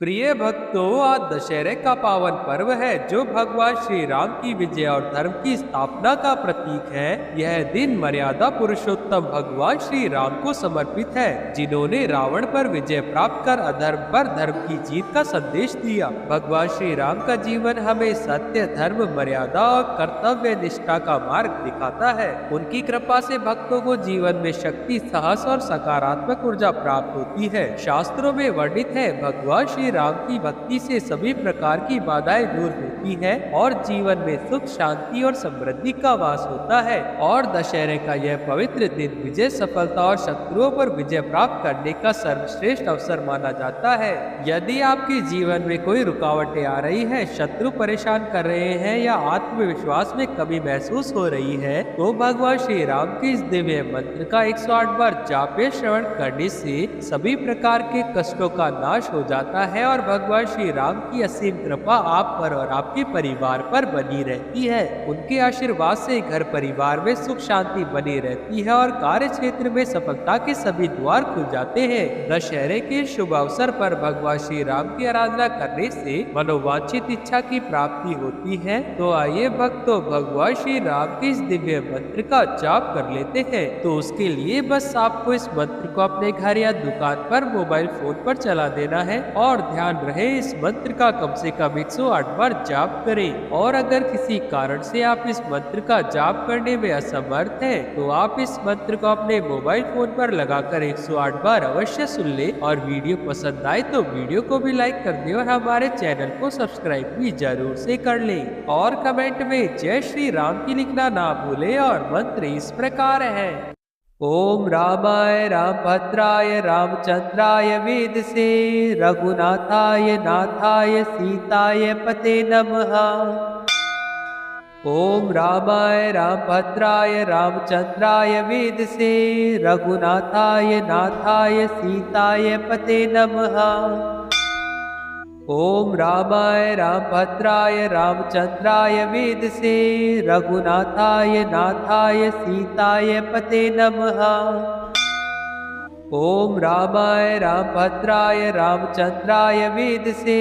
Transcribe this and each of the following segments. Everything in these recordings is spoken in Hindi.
प्रिय भक्तों, आज दशहरे का पावन पर्व है जो भगवान श्री राम की विजय और धर्म की स्थापना का प्रतीक है। यह दिन मर्यादा पुरुषोत्तम भगवान श्री राम को समर्पित है, जिन्होंने रावण पर विजय प्राप्त कर अधर्म पर धर्म की जीत का संदेश दिया। भगवान श्री राम का जीवन हमें सत्य, धर्म, मर्यादा और कर्तव्य निष्ठा का मार्ग दिखाता है। उनकी कृपा से भक्तों को जीवन में शक्ति, साहस और सकारात्मक ऊर्जा प्राप्त होती है। शास्त्रों में वर्णित है, भगवान श्री राम की भक्ति से सभी प्रकार की बाधाएं दूर होती है और जीवन में सुख, शांति और समृद्धि का वास होता है। और दशहरे का यह पवित्र दिन विजय, सफलता और शत्रुओं पर विजय प्राप्त करने का सर्वश्रेष्ठ अवसर माना जाता है। यदि आपके जीवन में कोई रुकावटें आ रही है, शत्रु परेशान कर रहे हैं या आत्मविश्वास में कमी महसूस हो रही है, तो भगवान श्री राम के इस दिव्य मंत्र का 108 बार जाप या श्रवण करने से सभी प्रकार के कष्टों का नाश हो जाता है और भगवान श्री राम की असीम कृपा आप पर और आपके परिवार पर बनी रहती है। उनके आशीर्वाद से घर परिवार में सुख शांति बनी रहती है और कार्य क्षेत्र में सफलता के सभी द्वार खुल जाते हैं। दशहरे के शुभ अवसर पर भगवान श्री राम की आराधना करने से मनोवांछित इच्छा की प्राप्ति होती है। तो आइए भक्तों, भगवान श्री राम के इस दिव्य मंत्र का जाप कर लेते हैं। तो उसके लिए बस आपको इस मंत्र को अपने घर या दुकान पर मोबाइल फोन पर चला देना है और ध्यान रहे इस मंत्र का कम से कम 108 बार जाप करें। और अगर किसी कारण से आप इस मंत्र का जाप करने में असमर्थ हैं, तो आप इस मंत्र को अपने मोबाइल फोन पर लगाकर 108 बार अवश्य सुन ले। और वीडियो पसंद आए तो वीडियो को भी लाइक कर दे और हमारे चैनल को सब्सक्राइब भी जरूर से कर ले। और कमेंट में जय श्री राम की लिखना ना भूले। और मंत्र इस प्रकार है। ओम रामाय रामभद्राय रामचंद्राय वेदसे रघुनाथाय नाथाय सीताय पते नमः। ओम रामाय रामभद्राय रामचंद्राय वेदसे रघुनाथाय नाथाय सीताय पते नमः। ओम रामाय रामभद्राय रामचंद्राय वेदसे रघुनाथाय नाथाय सीताय पते नमः। ओम रामाय रामभद्राय रामचंद्राय वेदसे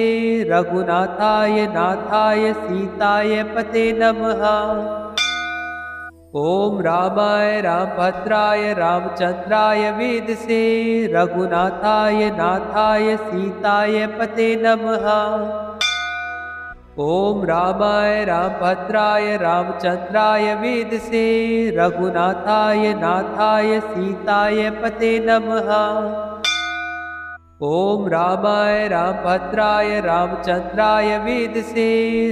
रघुनाथाय नाथाय सीताय पते नमः। ओम रामाय रामभद्राय रामचंद्राय वेदसे रघुनाथाय नाथाय सीताय पते नमः। ओम रामाय रामभद्राय रामचंद्राय वेदसे रघुनाथाय नाथाय सीताय पते नमः। ओम रामाय रामभद्राय रामचंद्राय वेदसे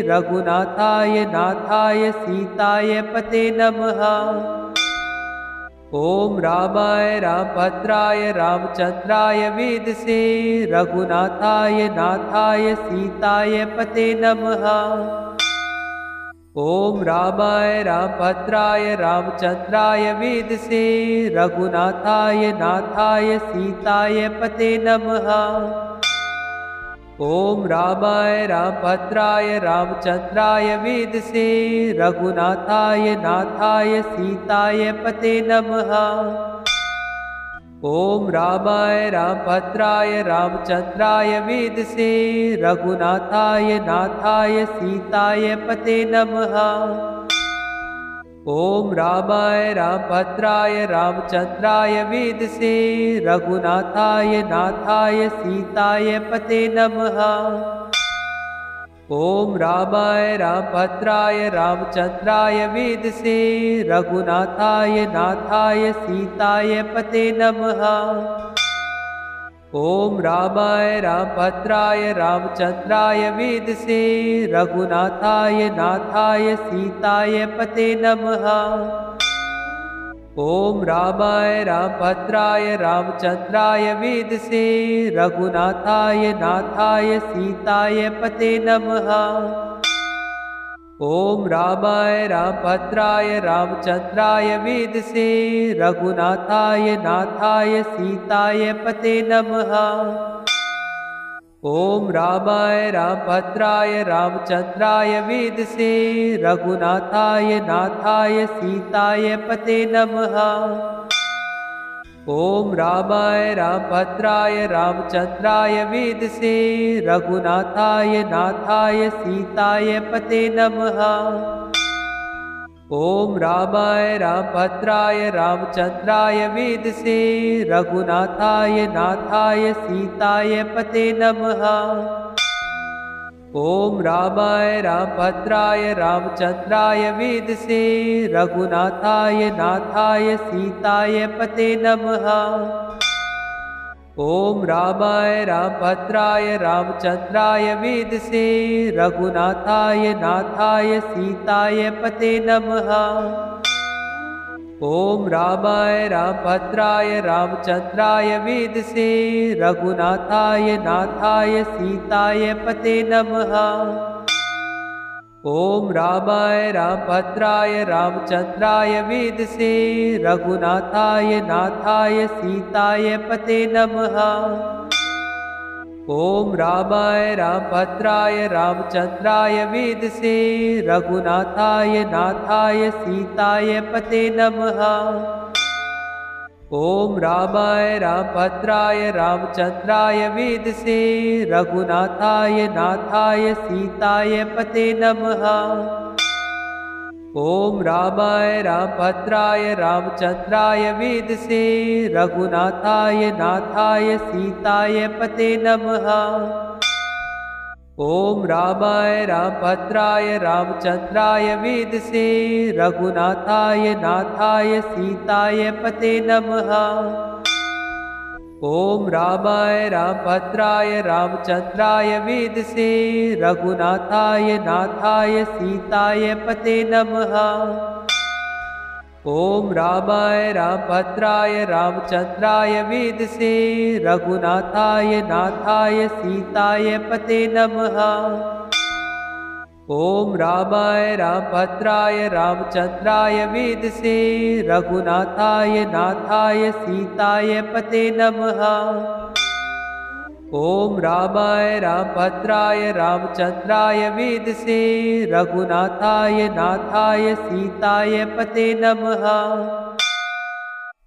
रघुनाथाय नाथाय सीताय पते नमः। ओम रामाय रामभद्राय रामचंद्राय वेदसे रघुनाथाय नाथाय सीताय पते नमः। ओम रामाय रामभद्राय रामचंद्राय वेदसे रघुनाथाय नाथाय सीताय पते नमः। ओम रामाय रामभद्राय रामचंद्राय वेदसे रघुनाथाय नाथाय सीताय पते नमः। ओम रामाय रामभद्राय रामचंद्राय वेदसे रघुनाथाय नाथाय सीताय पते नमः। ओम रामाय रामभद्राय रामचंद्राय वेदसे रघुनाथाय नाथाय सीताय पते नमः। ओम रामाय रामभद्राय रामचंद्राय वेदसे रघुनाथाय नाथाय सीताय पते नमः। ओम रामाय रामभद्राय रामचंद्राय वेदसे रघुनाथाय नाथाय सीताय पते नमः। ओम रामाय रामभद्राय रामचंद्राय वेदसे रघुनाथाय नाथाय सीताय पते नमः। ओम रामाय रामभद्राय रामचंद्राय वेदसे रघुनाथाय नाथाय सीताय पते नमः। ओम रामाय रामभद्राय रामचंद्राय वेदसे रघुनाथाय नाथाय सीताय पते नमः। ओम रामाय रामभद्राय रामचंद्राय वेदसे रघुनाथाय नाथाय सीताय पते नमः। ओम रामाय रामभद्राय रामचंद्राय वेदसे रघुनाथाय नाथाय सीताय पते नमः। ओम रामाय रामभद्राय रामचंद्राय वेदसे रघुनाथाय नाथाय सीताय पते नमः। ओम रामाय रामभद्राय रामचंद्राय वेदसे रघुनाथाय नाथाय सीताय पते नमः। ओम रामाय रामभद्राय रामचंद्राय वेदसे रघुनाथाय नाथाय सीताय पते नमः। ओम रामाय रामभद्राय रामचंद्राय वेदसे रघुनाथाय नाथाय सीताय पते नमः। ओम रामाय रामभद्राय रामचंद्राय वेदसे रघुनाथाय नाथाय सीताय पते नमः। ओम रामाय रामभद्राय रामचंद्राय वेदसे रघुनाथाय नाथाय सीताय पते नमः। ओम रामाय रामभद्राय रामचंद्राय वेदसे रघुनाथाय नाथाय सीताय पते नमः। ओम रामाय रामभद्राय रामचंद्राय वेदसे रघुनाथाय नाथाय सीताय पते नमः। ओम रामाय रामभद्राय रामचंद्राय वेदसे रघुनाथाय नाथाय सीताय पते नमः। ओम रामाय रामभद्राय रामचंद्राय वेदसे रघुनाथाय नाथाय सीताय पते नमः। ओम रामाय रामभद्राय रामचंद्राय वेदसे रघुनाथाय नाथाय सीताय पते नमः। ओम रामाय रामभद्राय रामचंद्राय वेदसे रघुनाथाय नाथाय सीताय पते नमः।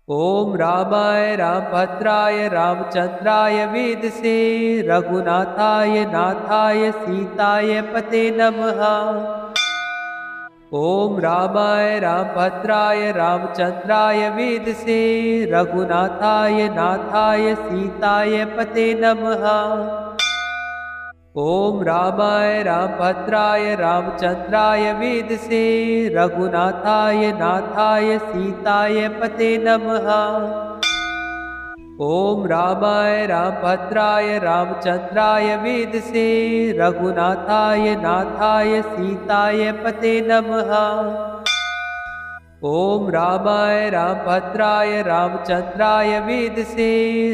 ओम रामाय रामभद्राय रामचंद्राय वेदसे रघुनाथाय नाथाय सीताय पते नमः। ओम रामाय रामभद्राय रामचंद्राय वेदसे रघुनाथाय नाथाय सीताय पते नमः। ओम रामाय रामभद्राय रामचंद्राय वेदसे रघुनाथाय नाथाय सीताय पते नमः। ओम रामाय रामभद्राय रामचंद्राय वेदसे रघुनाथाय नाथाय सीताय पते नमः। ओम रामाय रामभद्राय रामचंद्राय वेदसे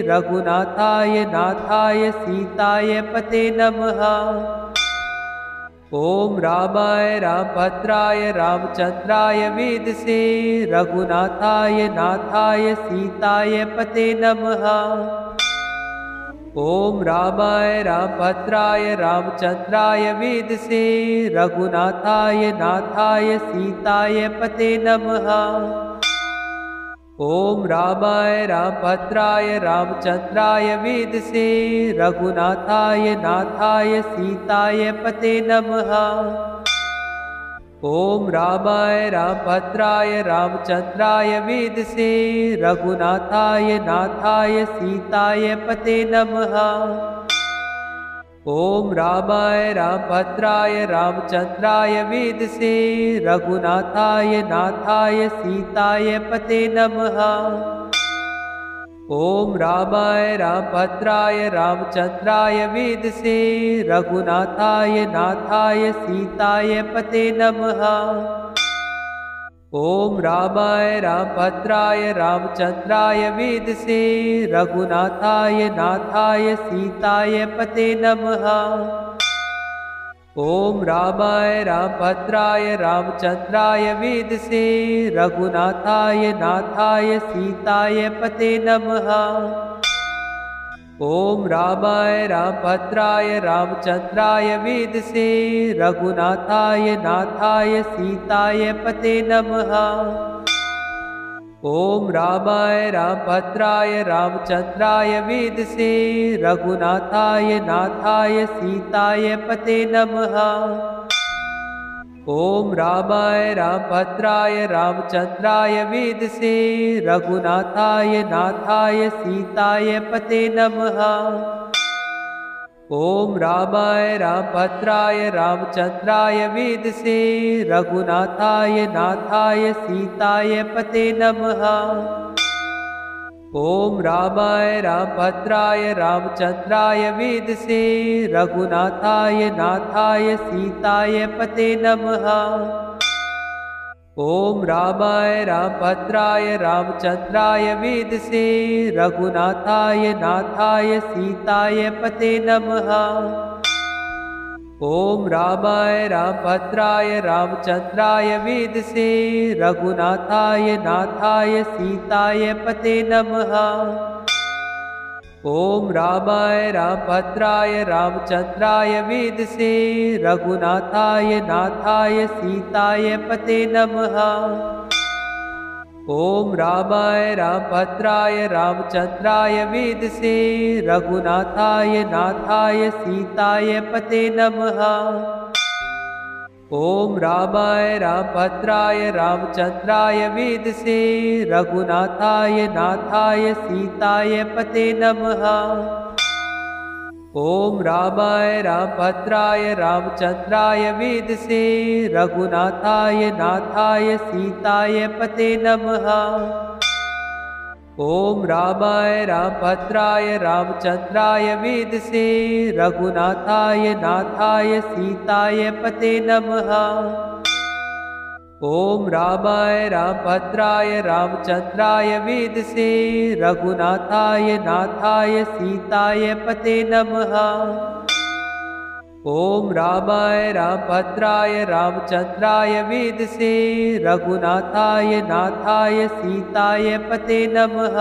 रघुनाथाय नाथाय सीताय पते नमः। ओम रामाय रामभद्राय रामचंद्राय वेदसे रघुनाथाय नाथाय सीताय पते नमः। ओम रामाय रामभद्राय रामचंद्राय वेदसे रघुनाथाय नाथाय सीताय पते नमः। ओम रामाय रामभद्राय रामचंद्राय वेदसे रघुनाथाय नाथाय सीताय पते नमः। ओम रामाय रामभद्राय रामचंद्राय वेदसे रघुनाथाय नाथाय सीताय पते नमः। ओम रामाय रामभद्राय रामचंद्राय वेदसे रघुनाथाय नाथाय सीताय पते नमः। ओम रामाय रामभद्राय रामचंद्राय वेदसे रघुनाथाय नाथाय सीताय पते नमः। ओम रामाय रामभद्राय रामचंद्राय वेदसे रघुनाथाय नाथाय सीताय पते नमः। ओम रामाय रामभद्राय रामचंद्राय वेदसे रघुनाथाय नाथाय सीताय पते नमः। ओम रामाय रामभद्राय रामचंद्राय वेदसे रघुनाथाय नाथाय सीताय पते नमः। ओम रामाय रामभद्राय रामचंद्राय वेदसे रघुनाथाय नाथाय सीताय पते नमः। ओम रामाय रामभद्राय रामचंद्राय वेदसे रघुनाथाय नाथाय सीताय पते नमः। ओम रामाय रामभद्राय रामचंद्राय वेदसे रघुनाथाय नाथाय सीताय पते नमः। ओम रामाय रामभद्राय रामचंद्राय वेदसे रघुनाथाय नाथाय सीताय पते नमः। ओम रामाय रामभद्राय रामचंद्राय वेदसे रघुनाथाय नाथाय सीताय पते नमः। ओम रामाय रामभद्राय रामचंद्राय वेदसे रघुनाथाय नाथाय सीताय पते नमः। ओम रामाय रामभद्राय रामचंद्राय वेदसे रघुनाथाय नाथाय सीताय पते नमः। ओम रामाय रामभद्राय रामचंद्राय वेदसे रघुनाथाय नाथाय सीताय पते नमः। ओम रामाय रामभद्राय रामचंद्राय वेदसे रघुनाथाय नाथाय सीताय पते नमः। ओम रामाय रामभद्राय रामचंद्राय वेदसे रघुनाथाय नाथाय सीताय पते नमः। ओम रामाय रामभद्राय रामचंद्राय वेदसे रघुनाथाय नाथाय सीताय पते नमः। ओम रामाय रामभद्राय रामचंद्राय वेदसे रघुनाथाय नाथाय सीताय पते नमः। ओम रामाय रामभद्राय रामचंद्राय वेदसे रघुनाथाय नाथाय सीताय पते नमः।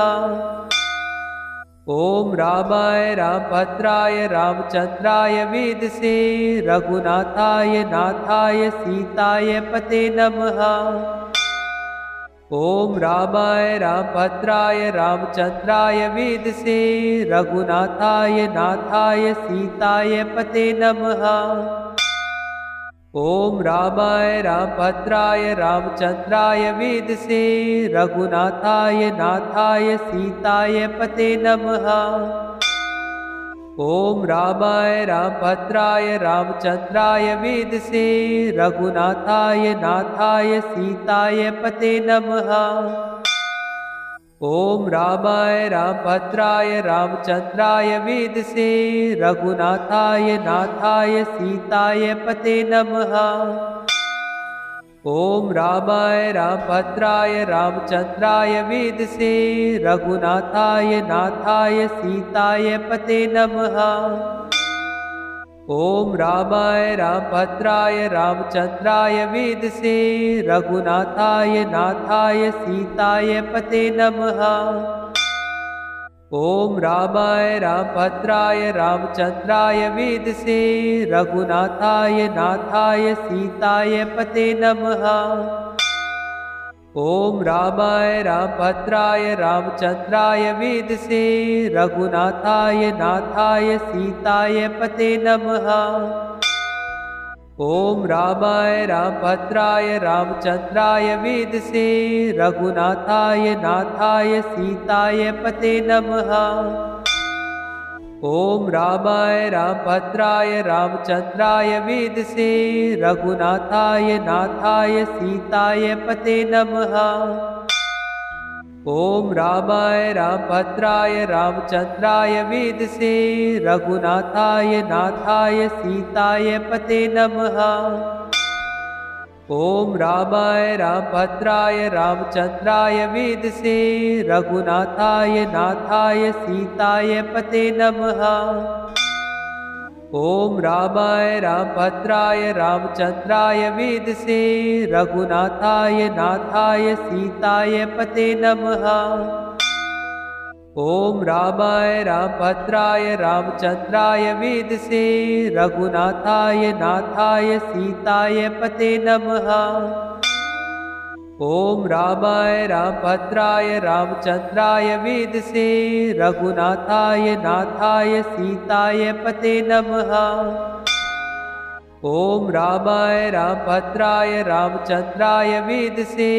ओम रामाय रामभद्राय रामचंद्राय वेदसे रघुनाथाय नाथाय सीताय पते नमः। ओम रामाय रामभद्राय रामचंद्राय वेदसे रघुनाथाय नाथाय सीताय पते नमः। ओम रामाय रामभद्राय रामचंद्राय वेदसे रघुनाथाय नाथाय सीताय पते नमः। ओम रामाय रामभद्राय रामचंद्राय वेदसे रघुनाथाय नाथाय सीताय पते नमः। ओम रामाय रामभद्राय रामचंद्राय वेदसे रघुनाथाय नाथाय सीताय पते नमः। ओम रामाय रामभद्राय रामचंद्राय वेदसे रघुनाथाय नाथाय सीताय पते नमः। ओम रामाय रामभद्राय रामचंद्राय वेदसे रघुनाथाय नाथाय सीताय पते नमः। ओम रामाय रामभद्राय रामचंद्राय वेदसे रघुनाथाय नाथाय सीताय पते नमः। ओम रामाय रामभद्राय रामचंद्राय वेदसे रघुनाथाय नाथाय सीताय पते नमः। ओम रामाय रामभद्राय रामचंद्राय वेदसे रघुनाथाय नाथाय सीताय पते नमः। ओम रामाय रामभद्राय रामचंद्राय वेदसे रघुनाथाय नाथाय सीताय पते नमः। ओम रामाय रामभद्राय रामचंद्राय वेदसे रघुनाथाय नाथाय सीताय पते नमः। ओम रामाय रामभद्राय रामचंद्राय वेदसे रघुनाथाय नाथाय सीताय पते नमः। ओम रामाय रामभद्राय रामचंद्राय वेदसे रघुनाथाय नाथाय सीताय पते नमः। ओम रामाय रामभद्राय रामचंद्राय वेदसे रघुनाथाय नाथाय सीताय पते नमः। ओम रामाय रामभद्राय रामचंद्राय वेदसे रघुनाथाय नाथाय सीताय पते नमः। ओम रामाय रामभद्राय रामचंद्राय वेदसे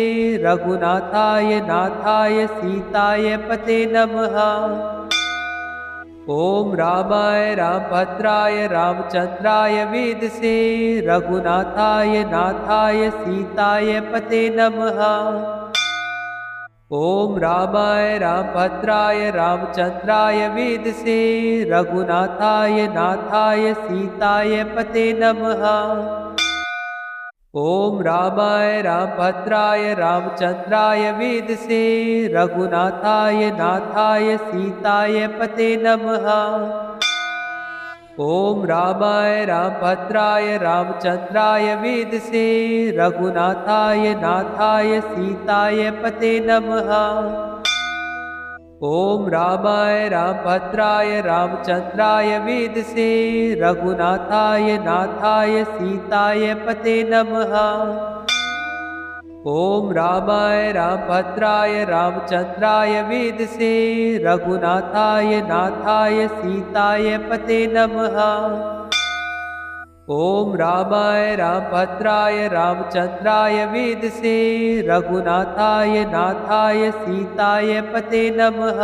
रघुनाथाय नाथाय सीताय पते नमः। ओम रामाय रामभद्राय रामचंद्राय वेदसे रघुनाथाय नाथाय सीताय पते नमः। ओम रामाय रामभद्राय रामचंद्राय वेदसे रघुनाथाय नाथाय सीताय पते नमः। ओम रामाय रामभद्राय रामचंद्राय वेदसे रघुनाथाय नाथाय सीताय पते नमः। ओम रामाय रामभद्राय रामचंद्राय वेदसे रघुनाथाय नाथाय सीताय पते नमः। ओम रामाय रामभद्राय रामचंद्राय वेदसे रघुनाथाय नाथाय सीताय पते नमः। ओम रामाय रामभद्राय रामचंद्राय वेदसे रघुनाथाय नाथाय सीताय पते नमः। ओम रामाय रामभद्राय रामचंद्राय वेदसे रघुनाथाय नाथाय सीताय पते नमः।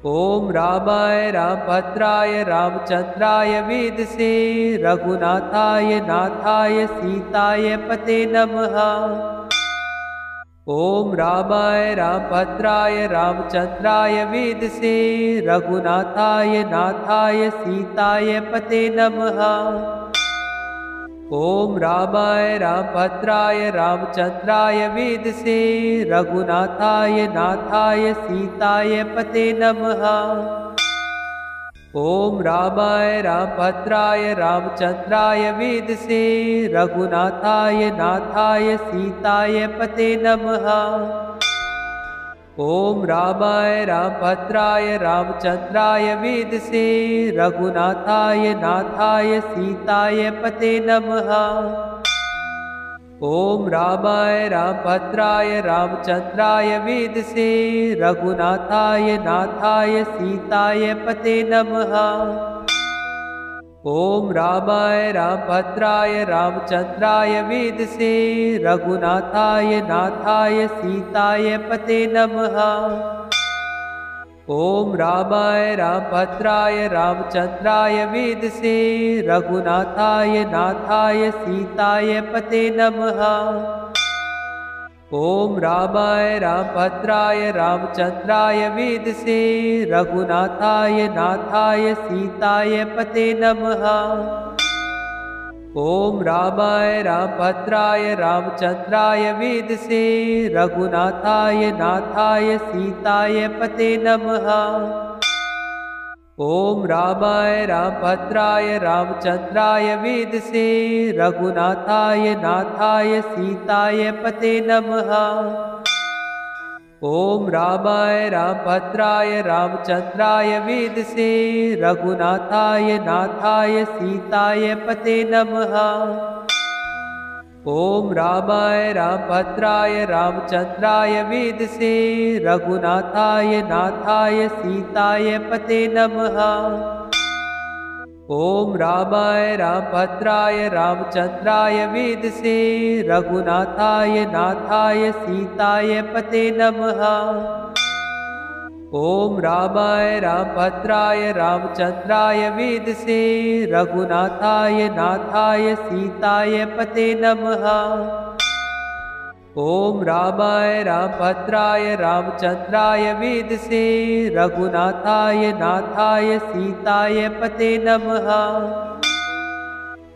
ओम रामाय रामभद्राय रामचंद्राय वेदसे रघुनाथाय नाथाय सीताय पते नमः। ओम रामाय रामभद्राय रामचंद्राय वेदसे रघुनाथाय नाथाय सीताय पते नमः। ओम रामाय रामभद्राय रामचंद्राय वेदसे रघुनाथाय नाथाय सीताय पते नमः। ओम रामाय रामभद्राय रामचंद्राय वेदसे रघुनाथाय नाथाय सीताय पते नमः। ओम रामाय रामभद्राय रामचंद्राय वेदसे रघुनाथाय नाथाय सीताय पते नमः। ओम रामाय रामभद्राय रामचंद्राय वेदसे रघुनाथाय नाथाय सीताय पते नमः। ओम रामाय रामभद्राय रामचंद्राय वेदसे रघुनाथाय नाथाय सीताय पते नमः। ओम रामाय रामभद्राय रामचंद्राय वेदसे रघुनाथाय नाथाय सीताय पते नमः। ओम रामाय रामभद्राय रामचंद्राय वेदसे रघुनाथाय नाथाय सीताय पते नमः। ओम रामाय रामभद्राय रामचंद्राय वेदसे रघुनाथाय नाथाय सीताय पते नमः। ओम रामाय रामभद्राय रामचंद्राय वेदसे रघुनाथाय नाथाय सीताय पते नमः। ओम रामाय रामभद्राय रामचंद्राय वेदसे रघुनाथाय नाथाय सीताय पते नमः। ओम रामाय रामभद्राय रामचंद्राय वेदसे रघुनाथाय नाथाय सीताय पते नमः। ओम रामाय रामभद्राय रामचंद्राय वेदसे रघुनाथाय नाथाय सीताय पते नमः। ओम रामाय रामभद्राय रामचंद्राय वेदसे रघुनाथाय नाथाय सीताय पते नमः। ओम रामाय रामभद्राय रामचंद्राय वेदसे रघुनाथाय नाथाय सीताय पते नमः।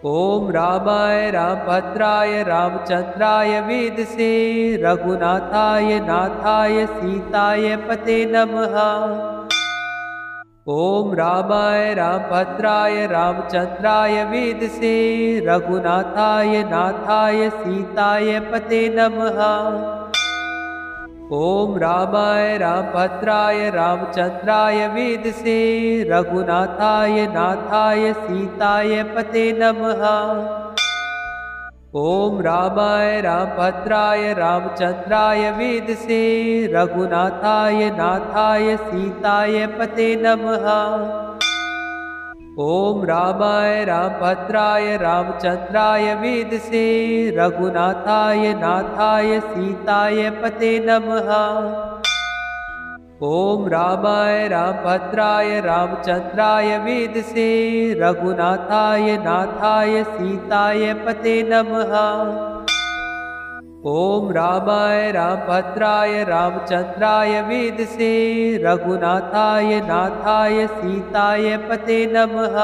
ओम रामाय रामभद्राय रामचंद्राय वेदसे रघुनाथाय नाथाय सीताय पते नमः। ओम रामाय रामभद्राय रामचंद्राय वेदसे रघुनाथाय नाथाय सीताय पते नमः। ओम रामाय रामभद्राय रामचंद्राय वेदसे रघुनाथाय नाथाय सीताय पते नमः। ओम रामाय रामभद्राय रामचंद्राय वेदसे रघुनाथाय नाथाय सीताय पते नमः। ओम रामाय रामभद्राय रामचंद्राय वेदसे रघुनाथाय नाथाय सीताय पते नमः। ओम रामाय रामभद्राय रामचंद्राय वेदसे रघुनाथाय नाथाय सीताय पते नमः। ओम रामाय रामभद्राय रामचंद्राय वेदसे रघुनाथाय नाथाय सीताय पते नमः।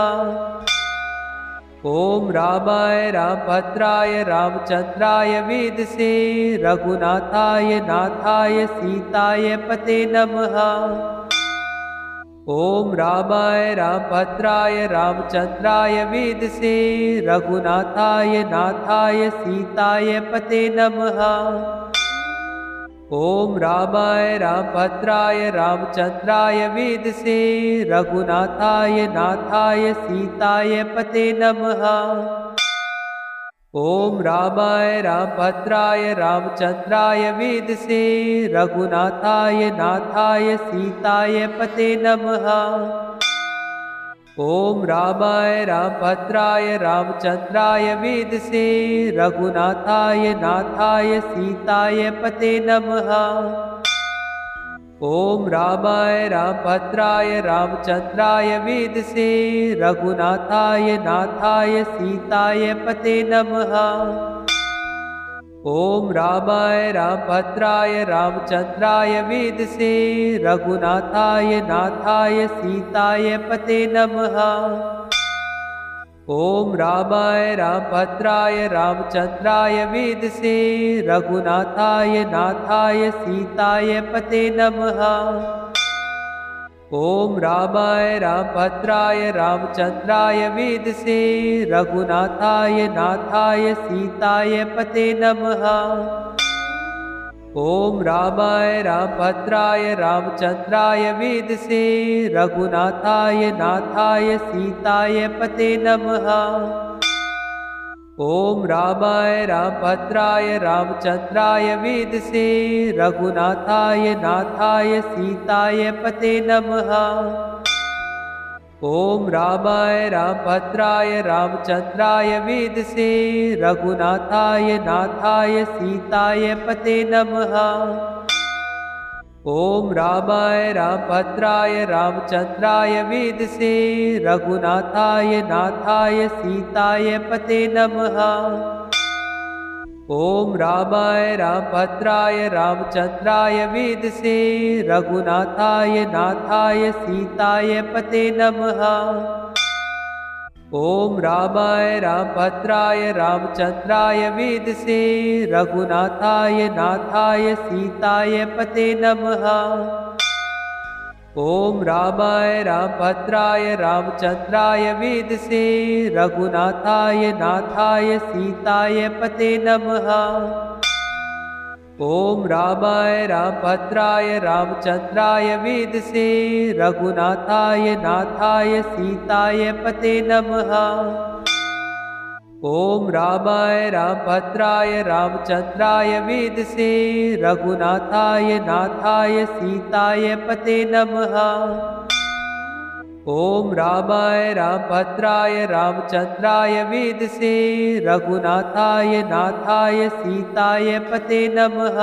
ओम रामाय रामभद्राय रामचंद्राय वेदसे रघुनाथाय नाथाय सीताय पते नमः। ओम रामाय रामभद्राय रामचंद्राय वेदसे रघुनाथाय नाथाय सीताय पते नमः। ओम रामाय रामभद्राय रामचंद्राय वेदसे रघुनाथाय नाथाय सीताय पते नमः। ओम रामाय रामभद्राय रामचंद्राय वेदसे रघुनाथाय नाथाय सीताय पते नमः। ओम रामाय रामभद्राय रामचंद्राय वेदसे रघुनाथाय नाथाय सीताय पते नमः। ओम रामाय रामभद्राय रामचंद्राय वेदसे रघुनाथाय नाथाय सीताय पते नमः। ओम रामाय रामभद्राय रामचंद्राय वेदसे रघुनाथाय नाथाय सीताय पते नमः। ओम रामाय रामभद्राय रामचंद्राय वेदसे रघुनाथाय नाथाय सीताय पते नमः। ओम रामाय रामभद्राय रामचंद्राय वेदसे रघुनाथाय नाथाय सीताय पते नमः। ओम रामाय रामभद्राय रामचंद्राय वेदसे रघुनाथाय नाथाय सीताय पते नमः। ओम रामाय रामभद्राय रामचंद्राय वेदसे रघुनाथाय नाथाय सीताय पते नमः। ओम रामाय रामभद्राय रामचंद्राय वेदसे रघुनाथाय नाथाय सीताय पते नमः। ओम रामाय रामभद्राय रामचंद्राय वेदसे रघुनाथाय नाथाय सीताय पते नमः। ओम रामाय रामभद्राय रामचंद्राय वेदसे रघुनाथाय नाथाय सीताय पते नमः। ओम रामाय रामभद्राय रामचंद्राय वेदसे रघुनाथाय नाथाय सीताय पते नमः। ओम रामाय रामभद्राय रामचंद्राय वेदसे रघुनाथाय नाथाय सीताय पते नमः। ओम रामाय रामभद्राय रामचंद्राय वेदसे रघुनाथाय नाथाय सीताय पते नमः। ओम रामाय रामभद्राय रामचंद्राय वेदसे रघुनाथाय नाथाय सीताय पते नमः। ओम रामाय रामभद्राय रामचंद्राय वेदसे रघुनाथाय नाथाय सीताय पते नमः।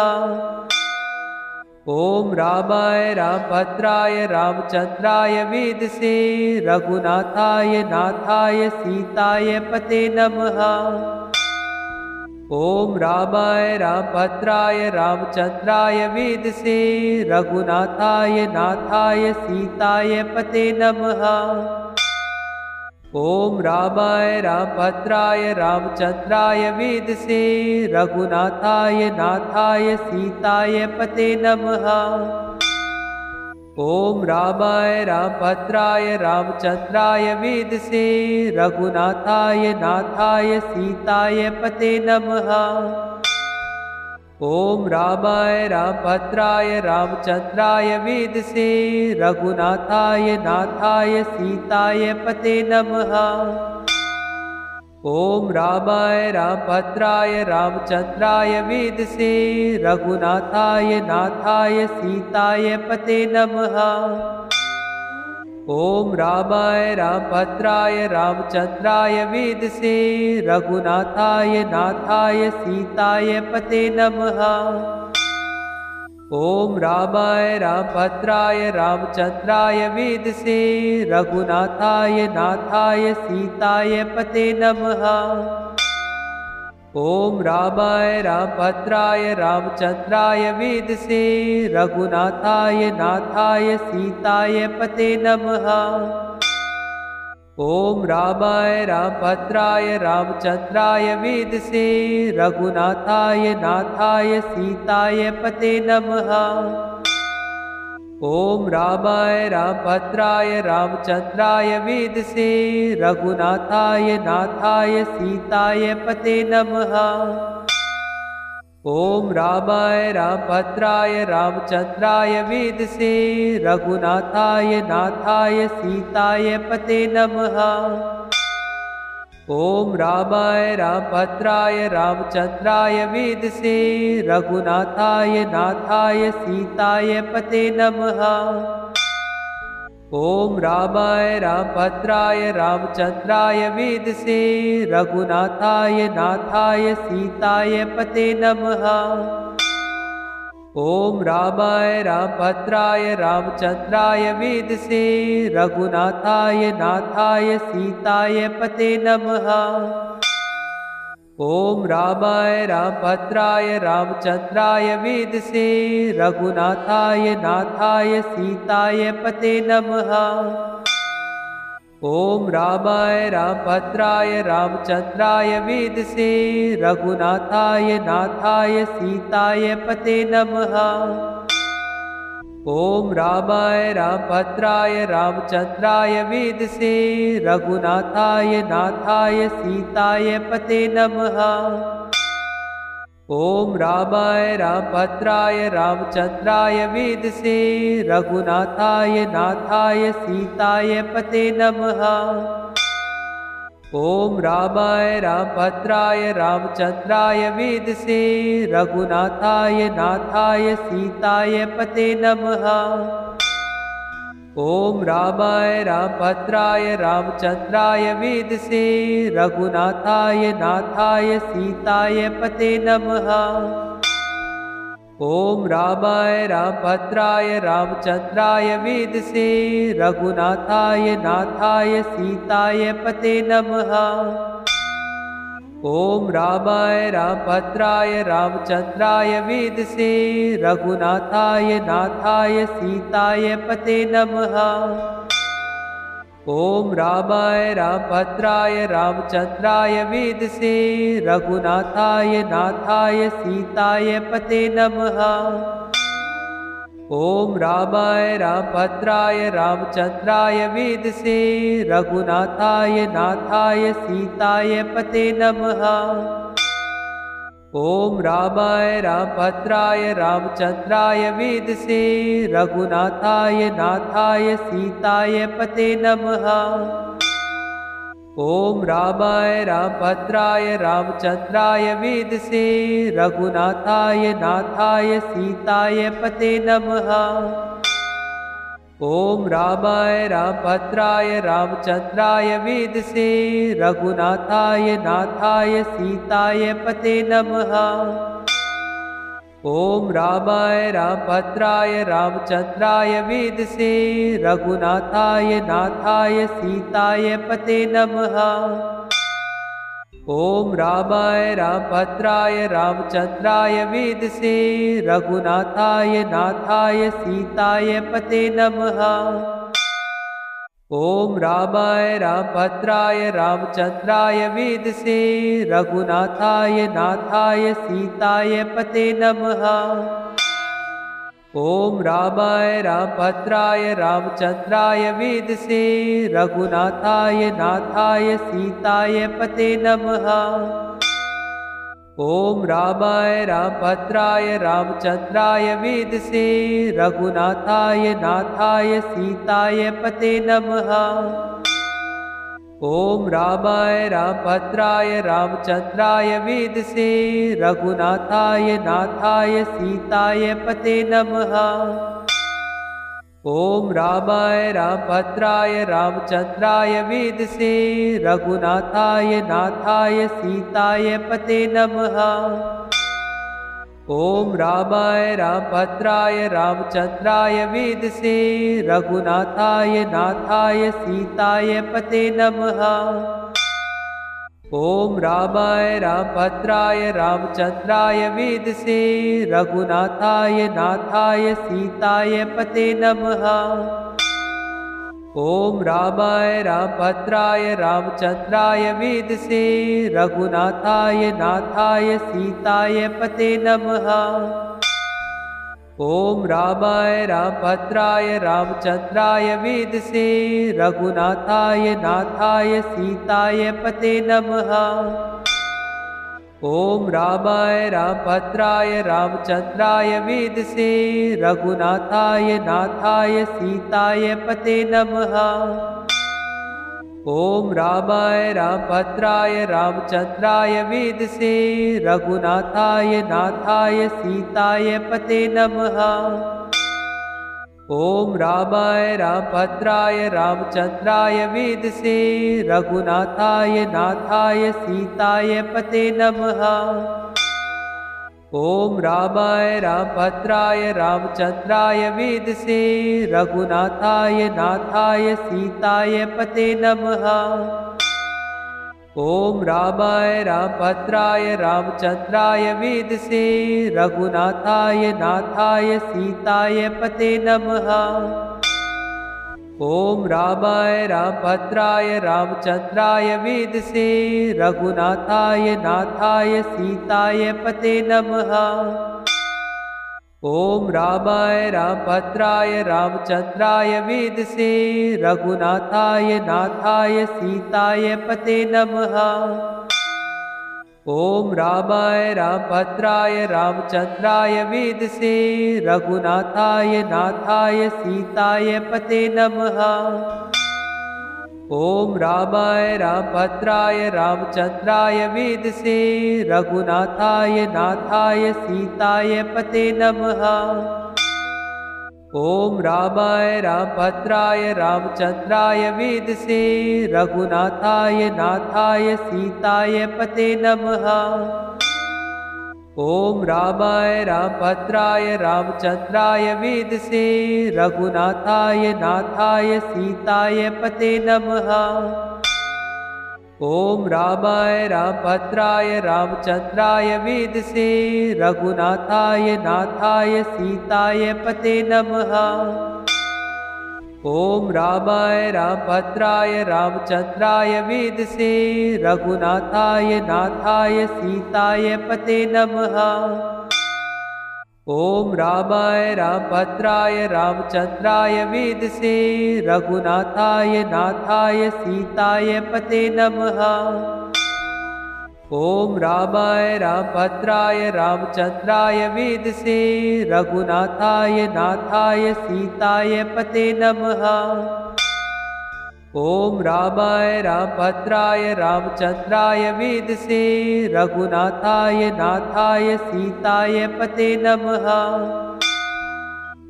ओम रामाय रामभद्राय रामचंद्राय वेदसे रघुनाथाय नाथाय सीताय पते नमः। ओम रामाय रामभद्राय रामचंद्राय वेदसे रघुनाथाय नाथाय सीताय पते नमः। ओम रामाय रामभद्राय रामचंद्राय वेदसे रघुनाथाय नाथाय सीताय पते नमः। ओम रामाय रामभद्राय रामचंद्राय वेदसे रघुनाथाय नाथाय सीताय पते नमः। ओम रामाय रामभद्राय रामचंद्राय वेदसे रघुनाथाय नाथाय सीताय पते नमः। ओम रामाय रामभद्राय रामचंद्राय वेदसे रघुनाथाय नाथाय सीताय पते नमः। ओम रामाय रामभद्राय रामचंद्राय वेदसे रघुनाथाय नाथाय सीताय पते नमः। ओम रामाय रामभद्राय रामचंद्राय वेदसे रघुनाथाय नाथाय सीताय पते नमः। ओम रामाय रामभद्राय रामचंद्राय वेदसे रघुनाथाय नाथाय सीताय पते नमः। ओम रामाय रामभद्राय रामचंद्राय वेदसे रघुनाथाय नाथाय सीताय पते नमः। ओम रामाय रामभद्राय रामचंद्राय वेदसे रघुनाथाय नाथाय सीताय पते नमः। ओम रामाय रामभद्राय रामचंद्राय वेदसे रघुनाथाय नाथाय सीताय पते नमः। ओम रामाय रामभद्राय रामचंद्राय वेदसे रघुनाथाय नाथाय सीताय पते नमः। ओम रामाय रामभद्राय रामचंद्राय वेदसे रघुनाथाय नाथाय सीताय पते नमः। ओम रामाय रामभद्राय रामचंद्राय वेदसे रघुनाथाय नाथाय सीताय पते नमः। ओम रामाय रामभद्राय रामचंद्राय वेदसे रघुनाथाय नाथाय सीताय पते नमः। ओम रामाय रामभद्राय रामचंद्राय वेदसे रघुनाथाय नाथाय सीताय पते नमः। ओम रामाय रामभद्राय रामचंद्राय वेदसे रघुनाथाय नाथाय सीताय पते नमः। ओम रामाय रामभद्राय रामचंद्राय वेदसे रघुनाथाय नाथाय सीताय पते नमः। ओम रामाय रामभद्राय रामचंद्राय वेदसे रघुनाथाय नाथाय सीताय पते नमः। ओम रामाय रामभद्राय रामचंद्राय वेदसे रघुनाथाय नाथाय सीताय पते नमः। ओम रामाय रामभद्राय रामचंद्राय वेदसे रघुनाथाय नाथाय सीताय पते नमः। ओम रामाय रामभद्राय रामचंद्राय वेदसे रघुनाथाय नाथाय सीताय पते नमः। ओम रामाय रामभद्राय रामचंद्राय वेदसे रघुनाथाय नाथाय सीताय पते नमः। ओम रामाय रामभद्राय रामचंद्राय वेदसे रघुनाथाय नाथाय सीताय पते नमः। ओम रामाय रामभद्राय रामचंद्राय वेदसे रघुनाथाय नाथाय सीताय पते नमः। ओम रामाय रामभद्राय रामचंद्राय वेदसे रघुनाथाय नाथाय सीताय पते नमः। ओम रामाय रामभद्राय रामचंद्राय वेदसे रघुनाथाय नाथाय सीताय पते नमः। ओम रामाय रामभद्राय रामचंद्राय वेदसे रघुनाथाय नाथाय सीताय पते नमः। ओम रामाय रामभद्राय रामचंद्राय वेदसे रघुनाथाय नाथाय सीताय पते नमः। ओम रामाय रामभद्राय रामचंद्राय वेदसे रघुनाथाय नाथाय सीताय पते नमः। ओम रामाय रामभद्राय रामचंद्राय वेदसे रघुनाथाय नाथाय सीताय पते नमः। ओम रामाय रामभद्राय रामचंद्राय वेदसे रघुनाथाय नाथाय सीताय पते नमः। ओम रामाय रामभद्राय रामचंद्राय वेदसे रघुनाथाय नाथाय सीताय पते नमः। ओम रामाय रामभद्राय रामचंद्राय वेदसे रघुनाथाय नाथाय सीताय पते नमः। ओम रामाय रामभद्राय रामचंद्राय वेदसे रघुनाथाय नाथाय सीताय पते नमः। ओम रामाय रामभद्राय रामचंद्राय वेदसे रघुनाथाय नाथाय सीताय पते नमः। ओम रामाय रामभद्राय रामचंद्राय वेदसे रघुनाथाय नाथाय सीताय पते नमः। ओम रामाय रामभद्राय रामचंद्राय वेदसे रघुनाथाय नाथाय सीताय पते नमः। ओम रामाय रामभद्राय रामचंद्राय वेदसे रघुनाथाय नाथाय सीताय पते नमः। ओम रामाय रामभद्राय रामचंद्राय वेदसे रघुनाथाय नाथाय सीताय पते नमः। ओम रामाय रामभद्राय रामचंद्राय वेदसे रघुनाथाय नाथाय सीताय पते नमः। ओम रामाय रामभद्राय रामचंद्राय वेदसे रघुनाथाय नाथाय सीताय पते नमः। ओम रामाय रामभद्राय रामचंद्राय वेदसे रघुनाथाय नाथाय सीताय पते नमः। ओम रामाय रामभद्राय रामचंद्राय वेदसे रघुनाथाय नाथाय सीताय पते नमः। ओम रामाय रामभद्राय रामचंद्राय वेदसे रघुनाथाय नाथाय सीताय पते नमः। ओम रामाय रामभद्राय रामचंद्राय वेदसे रघुनाथाय नाथाय सीताय पते नमः। ओम रामाय रामभद्राय रामचंद्राय वेदसे रघुनाथाय नाथाय सीताय पते नमः। ओम रामाय रामभद्राय रामचंद्राय वेदसे रघुनाथाय नाथाय सीताय पते नमः। ओम रामाय रामभद्राय रामचंद्राय वेदसे रघुनाथाय नाथाय सीताय पते नमः। ओम रामाय रामभद्राय रामचंद्राय वेदसे रघुनाथाय नाथाय सीताय पते नमः। ओम रामाय रामभद्राय रामचंद्राय वेदसे रघुनाथाय नाथाय सीताय पते नमः। ओम रामाय रामभद्राय रामचंद्राय वेदसे रघुनाथाय नाथाय सीताय पते नमः। ओम रामाय रामभद्राय रामचंद्राय वेदसे रघुनाथाय नाथाय सीताय पते नमः। ओम रामाय रामभद्राय रामचंद्राय वेदसे रघुनाथाय नाथाय सीताय पते नमः।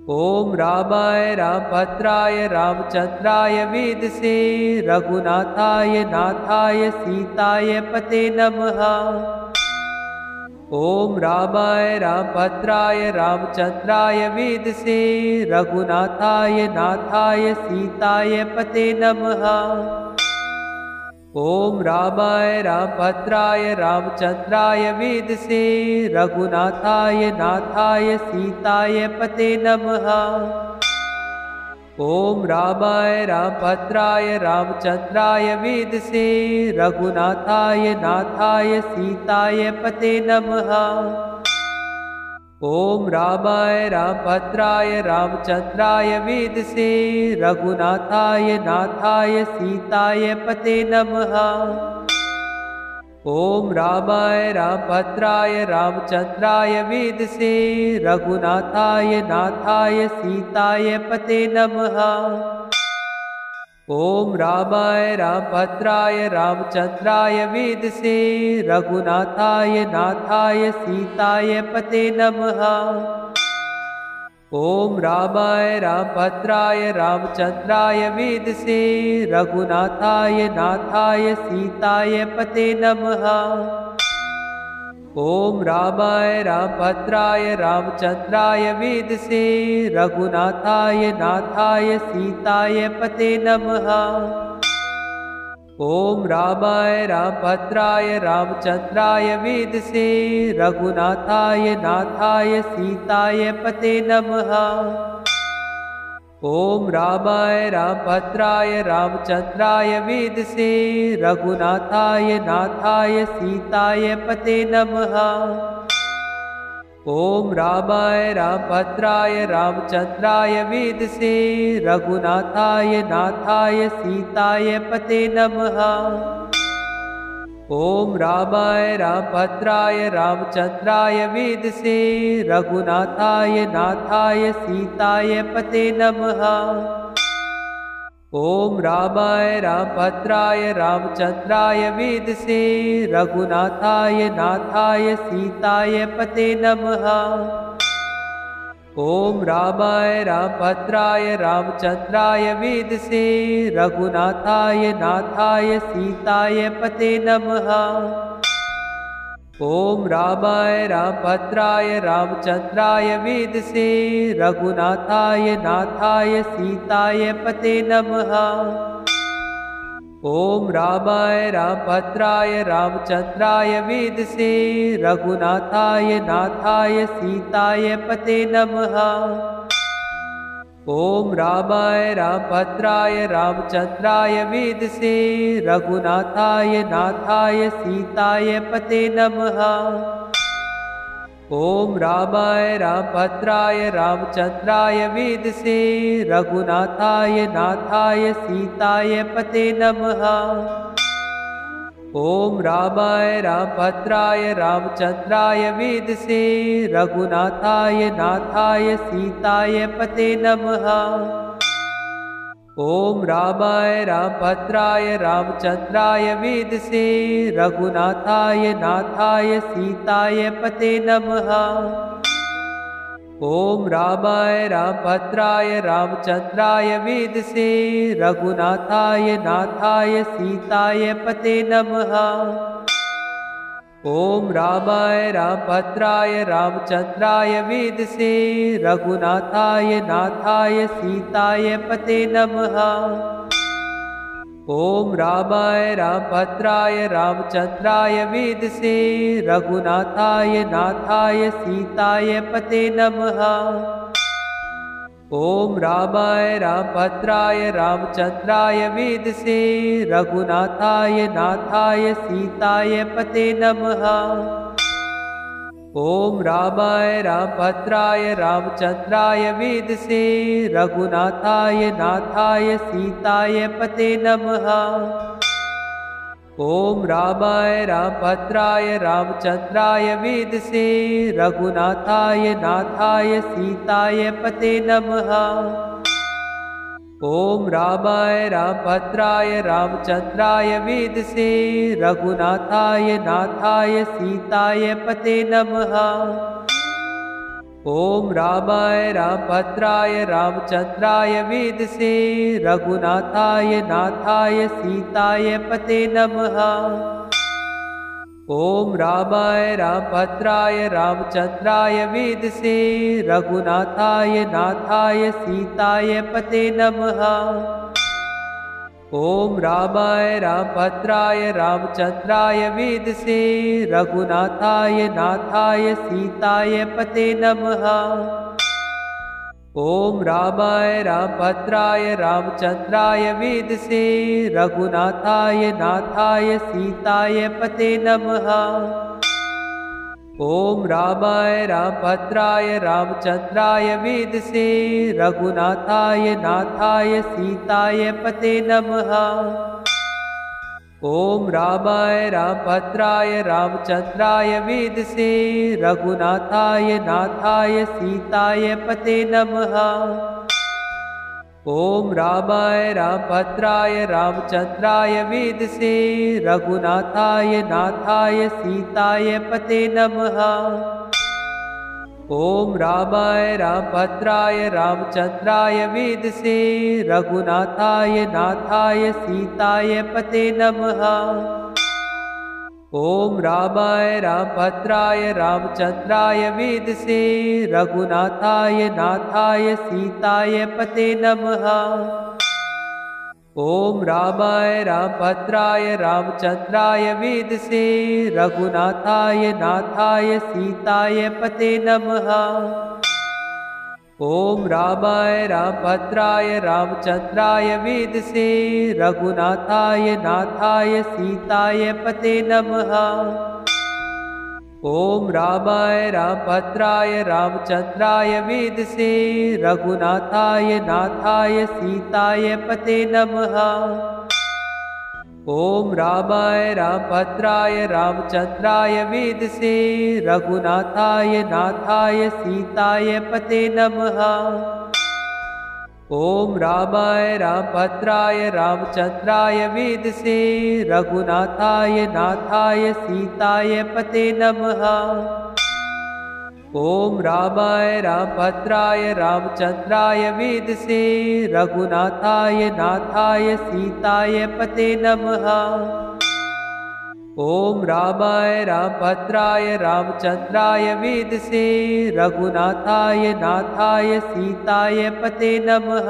ओम रामाय रामभद्राय रामचंद्राय वेदसे रघुनाथाय नाथाय सीताय पते नमः। ओम रामाय रामभद्राय रामचंद्राय वेदसे रघुनाथाय नाथाय सीताय पते नमः। ओम रामाय रामभद्राय रामचंद्राय वेदसे रघुनाथाय नाथाय सीताय पते नमः। ओम रामाय रामभद्राय रामचंद्राय वेदसे रघुनाथाय नाथाय सीताय पते नमः। ओम रामाय रामभद्राय रामचंद्राय वेदसे रघुनाथाय नाथाय सीताय पते नमः। ओम रामाय रामभद्राय रामचंद्राय वेदसे रघुनाथाय नाथाय सीताय पते नमः। ओम रामाय रामभद्राय रामचंद्राय वेदसे रघुनाथाय नाथाय सीताय पते नमः। ओम रामाय रामभद्राय रामचंद्राय वेदसे रघुनाथाय नाथाय सीताय पते नमः। ओम रामाय रामभद्राय रामचंद्राय वेदसे रघुनाथाय नाथाय सीताय पते नमः। ओम रामाय रामभद्राय रामचंद्राय वेदसे रघुनाथाय नाथाय सीताय पते नमः। ओम रामाय रामभद्राय रामचंद्राय वेदसे रघुनाथाय नाथाय सीताय पते नमः। ओम रामाय रामभद्राय रामचंद्राय वेदसे रघुनाथाय नाथाय सीताय पते नमः। ओम रामाय रामभद्राय रामचंद्राय वेदसे रघुनाथाय नाथाय सीताय पते नमः। ओम रामाय रामभद्राय रामचंद्राय वेदसे रघुनाथाय नाथाय सीताय पते नमः। ओम रामाय रामभद्राय रामचंद्राय वेदसे रघुनाथाय नाथाय सीताय पते नमः। ओम रामाय रामभद्राय रामचंद्राय वेदसे रघुनाथाय नाथाय सीताय पते नमः। ओम रामाय रामभद्राय रामचंद्राय वेदसे रघुनाथाय नाथाय सीताय पते नमः। ओम रामाय रामभद्राय रामचंद्राय वेदसे रघुनाथाय नाथाय सीताय पते नमः। ओम रामाय रामभद्राय रामचंद्राय वेदसे रघुनाथाय नाथाय सीताय पते नमः। ओम रामाय रामभद्राय रामचंद्राय वेदसे रघुनाथाय नाथाय सीताय पते नमः। ओम रामाय रामभद्राय रामचंद्राय वेदसे रघुनाथाय नाथाय सीताय पते नमः। ओम रामाय रामभद्राय रामचंद्राय वेदसे रघुनाथाय नाथाय सीताय पते नमः। ओम रामाय रामभद्राय रामचंद्राय वेदसे रघुनाथाय नाथाय सीताय पते नमः। ओम रामाय रामभद्राय रामचंद्राय वेदसे रघुनाथाय नाथाय सीताय पते नमः। ओम रामाय रामभद्राय रामचंद्राय वेदसे रघुनाथाय नाथाय सीताय पते नमः। ओम रामाय रामभद्राय रामचंद्राय वेदसे रघुनाथाय नाथाय सीताय पते नमः। ओम रामाय रामभद्राय रामचंद्राय वेदसे रघुनाथाय नाथाय सीताय पते नमः। ओम रामाय रामभद्राय रामचंद्राय वेदसे रघुनाथाय नाथाय सीताय पते नमः। ओम रामाय रामभद्राय रामचंद्राय वेदसे रघुनाथाय नाथाय सीताय पते नमः। ओम रामाय रामभद्राय रामचंद्राय वेदसे रघुनाथाय नाथाय सीताय पते नमः। ओम रामाय रामभद्राय रामचंद्राय वेदसे रघुनाथाय नाथाय सीताय पते नमः। ओम रामाय रामभद्राय रामचंद्राय वेदसे रघुनाथाय नाथाय सीताय पते नमः। ओम रामाय रामभद्राय रामचंद्राय वेदसे रघुनाथाय नाथाय सीताय पते नमः। ओम रामाय रामभद्राय रामचंद्राय वेदसे रघुनाथाय नाथाय सीताय पते नमः। ओम रामाय रामभद्राय रामचंद्राय वेदसे रघुनाथाय नाथाय सीताय पते नमः। ओम रामाय रामभद्राय रामचंद्राय वेदसे रघुनाथाय नाथाय सीताय पते नमः। ओम रामाय रामभद्राय रामचंद्राय वेदसे रघुनाथाय नाथाय सीताय पते नमः। ओम रामाय रामभद्राय रामचंद्राय वेदसे रघुनाथाय नाथाय सीताय पते नमः। ओम रामाय रामभद्राय रामचंद्राय वेदसे रघुनाथाय नाथाय सीताय पते नमः। ओम रामाय रामभद्राय रामचंद्राय वेदसे रघुनाथाय नाथाय सीताय पते नमः। ओम रामाय रामभद्राय रामचंद्राय वेदसे रघुनाथाय नाथाय सीताय पते नमः। ओम रामाय रामभद्राय रामचंद्राय वेदसे रघुनाथाय नाथाय सीताय पते नमः। ओम रामाय रामभद्राय रामचंद्राय वेदसे रघुनाथाय नाथाय सीताय पते नमः। ओम रामाय रामभद्राय रामचंद्राय वेदसे रघुनाथाय नाथाय सीताय पते नमः।